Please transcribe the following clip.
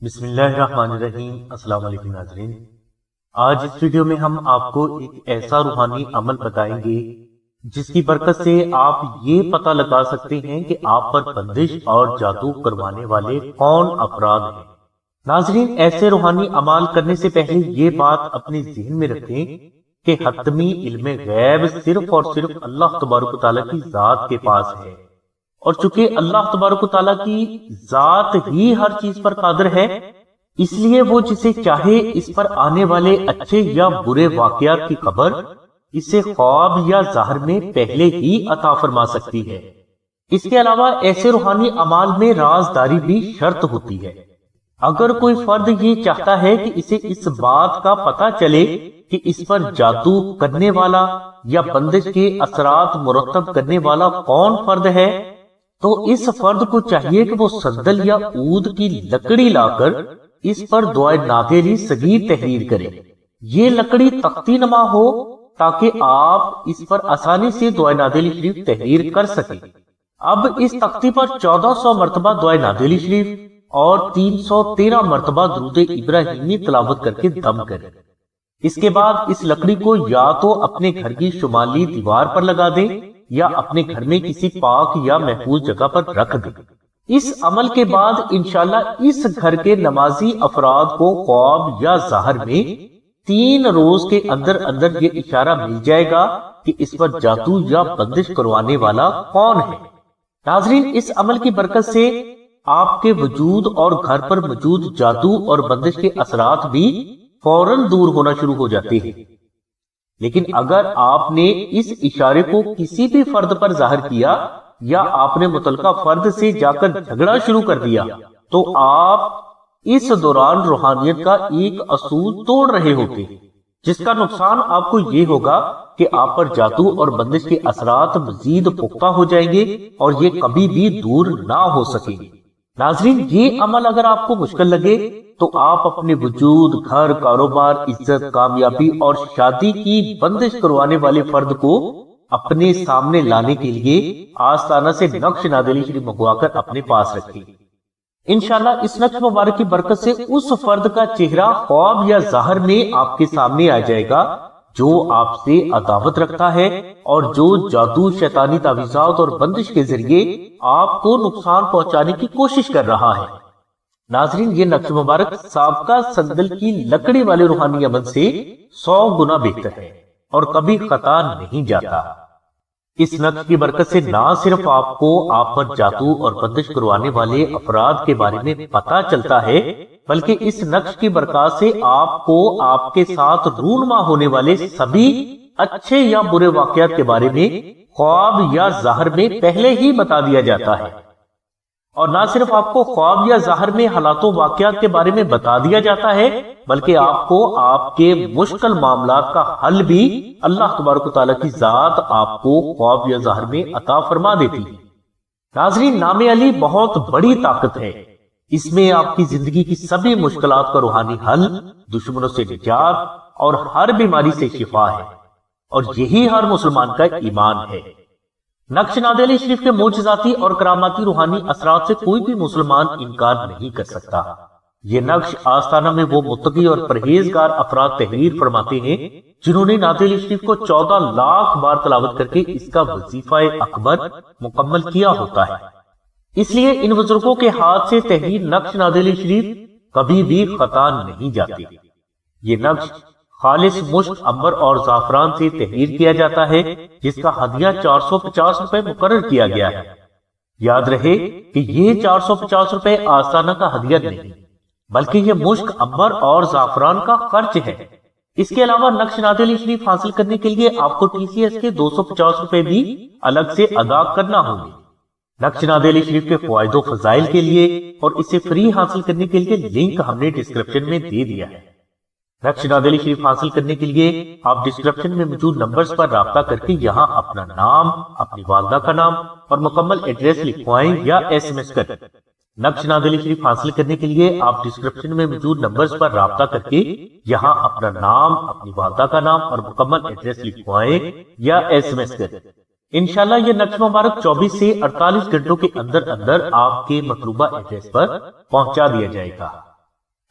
بسم اللہ الرحمن الرحیم۔ السلام علیکم ناظرین، آج اس ویڈیو میں ہم آپ کو ایک ایسا روحانی عمل بتائیں گے جس کی برکت سے آپ یہ پتہ لگا سکتے ہیں کہ آپ پر بندش اور جادو کروانے والے کون افراد ہیں۔ ناظرین، ایسے روحانی عمل کرنے سے پہلے یہ بات اپنے ذہن میں رکھیں کہ حتمی علم غیب صرف اور صرف اللہ تبارک و تعالیٰ کی ذات کے پاس ہے، اور چونکہ اللہ تبارک و تعالیٰ کی ذات ہی ہر چیز پر قادر ہے، اس لیے وہ جسے چاہے اس پر آنے والے اچھے یا برے واقعات کی خبر اسے خواب یا ظاہر میں پہلے ہی عطا فرما سکتی ہے۔ اس کے علاوہ ایسے روحانی اعمال میں رازداری بھی شرط ہوتی ہے۔ اگر کوئی فرد یہ چاہتا ہے کہ اسے اس بات کا پتہ چلے کہ اس پر جادو کرنے والا یا بندش کے اثرات مرتب کرنے والا کون فرد ہے، تو اس فرد کو چاہیے کہ وہ سندل یا عود کی لکڑی لا کر اس پر دعائے نادری صغیر تحریر کرے۔ یہ لکڑی تختی نما ہو تاکہ آپ اس پر آسانی سے دعائے نادری شریف تحریر کر سکیں۔ اب اس تختی پر 1400 مرتبہ دعائے نادری شریف اور 313 مرتبہ درود ابراہیمی تلاوت کر کے دم کریں۔ اس کے بعد اس لکڑی کو یا تو اپنے گھر کی شمالی دیوار پر لگا دیں یا اپنے گھر میں کسی پاک یا محفوظ جگہ پر رکھ دیں۔ اس عمل کے بعد انشاءاللہ اس گھر کے نمازی افراد کو خواب یا ظاہر میں 3 روز کے اندر اندر یہ اشارہ مل جائے گا کہ اس پر جادو یا بندش کروانے والا کون ہے۔ ناظرین، اس عمل کی برکت سے آپ کے وجود اور گھر پر موجود جادو اور بندش کے اثرات بھی فوراً دور ہونا شروع ہو جاتے ہیں۔ لیکن اگر آپ نے اس اشارے کو کسی بھی فرد پر ظاہر کیا یا آپ نے متعلقہ فرد سے جا کر جھگڑا شروع کر دیا تو آپ اس دوران روحانیت کا ایک اصول توڑ رہے ہوتے ہیں، جس کا نقصان آپ کو یہ ہوگا کہ آپ پر جادو اور بندش کے اثرات مزید پختہ ہو جائیں گے اور یہ کبھی بھی دور نہ ہو سکیں گے۔ ناظرین، یہ عمل اگر آپ کو مشکل لگے تو آپ اپنے وجود، گھر، کاروبار، عزت، کامیابی اور شادی کی بندش کروانے والے فرد کو اپنے سامنے لانے کے لیے آستانہ سے نقش نادری شریف منگوا کر اپنے پاس رکھیں۔ انشاءاللہ اس نقش مبارک کی برکت سے اس فرد کا چہرہ خواب یا ظاہر میں آپ کے سامنے آ جائے گا جو آپ سے عداوت رکھتا ہے اور جو جادو، شیطانی تعویذات اور بندش کے ذریعے آپ کو نقصان پہنچانے کی کوشش کر رہا ہے۔ ناظرین، یہ نقش مبارک سابقہ سندل کی لکڑی والے روحانی عمل سے 100 گنا بہتر ہے اور کبھی خطا نہیں جاتا۔ اس نقش کی برکت سے نہ صرف آپ کو آپ پر جادو اور بندش کروانے والے افراد کے بارے میں پتہ چلتا ہے، بلکہ اس نقش کی برکات سے آپ کو آپ کے ساتھ رونما ہونے والے سبھی اچھے یا برے واقعات کے بارے میں خواب یا ظاہر میں پہلے ہی بتا دیا جاتا ہے۔ اور نہ صرف آپ کو خواب یا ظاہر میں حالات و واقعات کے بارے میں بتا دیا جاتا ہے، بلکہ آپ کو آپ کے مشکل معاملات کا حل بھی اللہ تبارک و تعالیٰ کی ذات آپ کو خواب یا ظاہر میں عطا فرما دیتی ہے۔ ناظرین، نام علی بہت بڑی طاقت ہے۔ اس میں آپ کی زندگی کی سبھی مشکلات کا روحانی حل، دشمنوں سے نجات اور ہر بیماری سے شفا ہے، اور یہی ہر مسلمان کا ایمان ہے۔ نقش نادری شریف کے معجزاتی اور کراماتی روحانی اثرات سے کوئی بھی مسلمان انکار نہیں کر سکتا۔ یہ نقش آستانہ میں وہ متقی اور پرہیزگار افراد تحریر فرماتے ہیں جنہوں نے نادری شریف کو 14 لاکھ بار تلاوت کر کے اس کا وظیفہ اکبر مکمل کیا ہوتا ہے۔ اس لیے ان بزرگوں کے ہاتھ سے تحریر نقش نادری شریف کبھی بھی خطا نہیں جاتے۔ یہ نقش خالص مشک، عنبر اور زعفران سے تحریر کیا جاتا ہے، جس کا ہدیہ 450 روپے مقرر کیا گیا ہے۔ یاد رہے کہ یہ 450 روپے آستانہ کا ہدیہ نہیں، بلکہ یہ مشک، عنبر اور زعفران کا خرچ ہے۔ اس کے علاوہ نقش نادری شریف حاصل کرنے کے لیے آپ کو TCS کے 250 روپے بھی الگ سے ادا کرنا ہوں گے۔ نقش نادری شریف کے فوائد و فضائل کے لیے اور اسے فری حاصل کرنے کے لیے لنک ہم نے ڈسکرپشن میں دے دیا ہے۔ نقش نادری شریف حاصل کرنے کے لیے آپ ڈسکرپشن میں موجود نمبرز پر رابطہ کر کے یہاں اپنا نام، اپنی والدہ کا نام اور مکمل ایڈریس لکھوائیں یا SMS کریں۔ نقش نادری شریف حاصل کرنے کے لیے آپ ڈسکرپشن میں موجود نمبرز پر رابطہ کر کے یہاں اپنا نام، اپنی والدہ کا نام اور مکمل ایڈریس لکھوائیں یا SMS کریں۔ انشاءاللہ یہ نقش مبارک 24 سے 48 گھنٹوں کے اندر اندر آپ کے مطلوبہ ایڈریس پر پہنچا دیا جائے گا۔